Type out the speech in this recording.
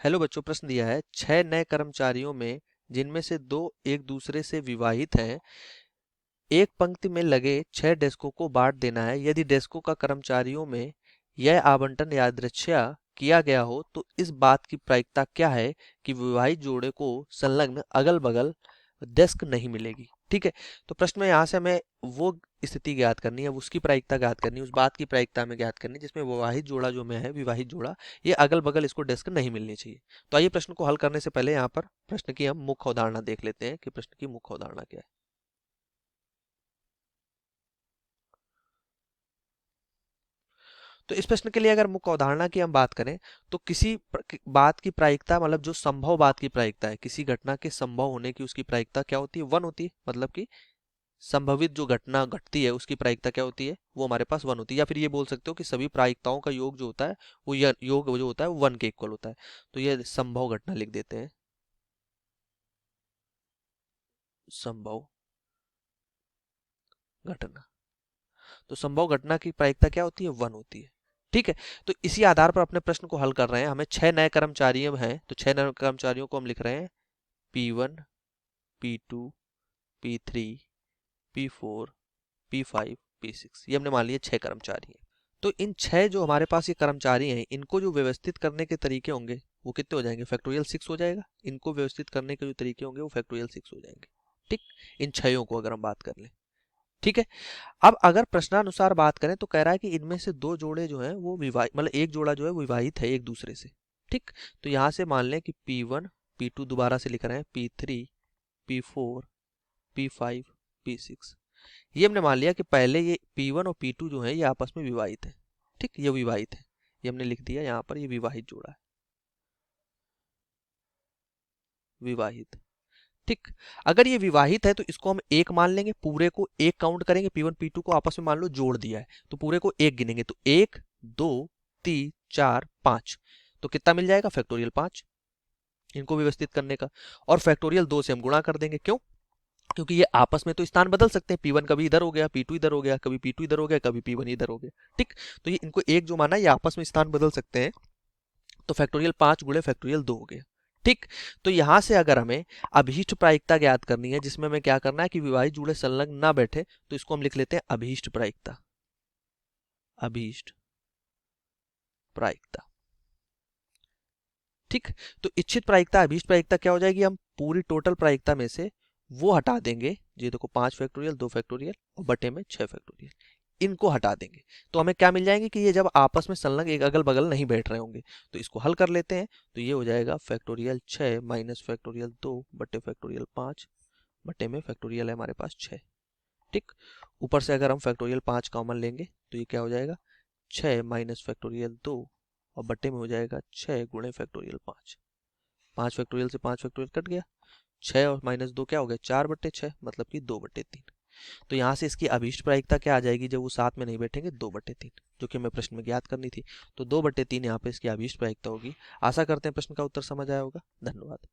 Hello बच्चों, प्रश्न दिया है 6 नए कर्मचारियों में जिनमें से 2 एक दूसरे से विवाहित हैं, एक पंक्ति में लगे 6 डेस्कों को बांट देना है। यदि डेस्कों का कर्मचारियों में यह आवंटन यादृच्छिया किया गया हो तो इस बात की प्रायिकता क्या है कि विवाहित जोड़े को संलग्न अगल बगल डेस्क नहीं मिलेगी। ठीक है, तो प्रश्न में यहाँ से हमें वो स्थिति ज्ञात करनी है, उसकी प्रायिकता ज्ञात करनी है, उस बात की प्रायिकता हमें ज्ञात करनी है जिसमें विवाहित जोड़ा जो में है, विवाहित जोड़ा, ये अगल बगल इसको डेस्क नहीं मिलनी चाहिए। तो आइए प्रश्न को हल करने से पहले यहाँ पर प्रश्न की हम मुख्य अवधारणा देख लेते हैं कि प्रश्न की मुख्य अवधारणा क्या है। तो इस प्रश्न के लिए अगर मुख्य अवधारणा की हम बात करें तो किसी बात की प्रायिकता, मतलब जो संभव बात की प्रायिकता है, किसी घटना के संभव होने की उसकी प्रायिकता क्या होती है, 1 होती है। मतलब कि संभवित जो घटना घटती है उसकी प्रायिकता क्या होती है, वो हमारे पास 1 होती है। या फिर ये बोल सकते हो कि सभी प्रायिकताओं का योग जो होता है वो योग जो होता है वो 1 के इक्वल होता है। तो ये संभव घटना लिख देते हैं, संभव घटना। तो संभव घटना की प्रायिकता क्या होती है, 1 होती है। ठीक है, तो इसी आधार पर अपने प्रश्न को हल कर रहे हैं। हमें 6 नए कर्मचारी हैं, तो 6 नए कर्मचारियों को हम लिख रहे हैं P1, P2, P3, P4, P5, P6। ये हमने मान लिया 6 कर्मचारी हैं। तो इन 6 जो हमारे पास ये कर्मचारी हैं, इनको जो व्यवस्थित करने के तरीके होंगे वो कितने हो जाएंगे, फैक्टोरियल 6 हो जाएगा। इनको व्यवस्थित करने के जो तरीके होंगे वो फैक्टोरियल 6 हो जाएंगे। ठीक, इन 6 को अगर हम बात कर लें। ठीक है, अब अगर प्रश्नानुसार बात करें तो कह रहा है कि इनमें से 2 जोड़े जो हैं वो विवाहित, मतलब एक जोड़ा जो है वो विवाहित है एक दूसरे से। ठीक, तो यहाँ से मान लें कि P1, P2 दोबारा से लिख रहे हैं, P3, P4, P5, P6। ये हमने मान लिया कि पहले ये P1 और P2 जो है ये आपस में विवाहित है। ठीक, ये विवाहित है, ये हमने लिख दिया यहाँ पर, ये विवाहित जोड़ा है, विवाहित। ठीक, अगर ये विवाहित है तो इसको हम एक मान लेंगे, पूरे को एक काउंट करेंगे। P1 P2 को आपस में मान लो जोड़ दिया है तो पूरे को एक गिनेंगे, तो 1 2 3 4 5, तो कितना मिल जाएगा, फैक्टोरियल 5 इनको व्यवस्थित करने का। और फैक्टोरियल 2 से हम गुणा कर देंगे, क्यों, क्योंकि ये आपस में तो स्थान बदल सकते हैं। P1 कभी इधर हो गया, P2 इधर हो गया, कभी P2 इधर हो गया, कभी P1 इधर हो गया। ठीक, तो ये इनको एक जो माना ये आपस में स्थान बदल सकते हैं, तो फैक्टोरियल 5 गुणे फैक्टोरियल 2 हो गया। ठीक, तो यहां से अगर हमें अभीष्ट प्रायिकता ज्ञात करनी है, जिसमें हमें क्या करना है कि विवाहित जोड़े संलग्न ना बैठे, तो इसको हम लिख लेते हैं अभीष्ट प्रायिकता, अभीष्ट प्रायिकता। ठीक, तो इच्छित प्रायिकता अभीष्ट प्रायिकता क्या हो जाएगी, हम पूरी टोटल प्रायिकता में से वो हटा देंगे। ये देखो 5 फैक्टोरियल 2 फैक्टोरियल और बटे में 6 फैक्टोरियल, इनको हटा देंगे। तो हमें क्या मिल जाएंगे कि ये जब आपस में संलग्न एक अगल बगल नहीं बैठ रहे होंगे। तो इसको हल कर लेते हैं, तो ये हो जाएगा फैक्टोरियल 6 माइनस फैक्टोरियल 2 बटे फैक्टोरियल 5 बटे में फैक्टोरियल है हमारे पास 6। ठीक, ऊपर से अगर हम फैक्टोरियल 5 कॉमन लेंगे तो ये क्या हो जाएगा, 6 माइनस फैक्टोरियल 2 और बटे में हो जाएगा 6 गुणे फैक्टोरियल 5। 5 फैक्टोरियल से 5 फैक्टोरियल कट गया, 6 और माइनस 2 क्या हो गया, 4/6, मतलब कि 2/3। तो यहाँ से इसकी अभीष्ट प्रायिकता क्या आ जाएगी, जब वो साथ में नहीं बैठेंगे, 2/3, जो कि हमें प्रश्न में ज्ञात करनी थी। तो 2/3 यहाँ पे इसकी अभीष्ट प्रायिकता होगी। आशा करते हैं प्रश्न का उत्तर समझ आया होगा। धन्यवाद।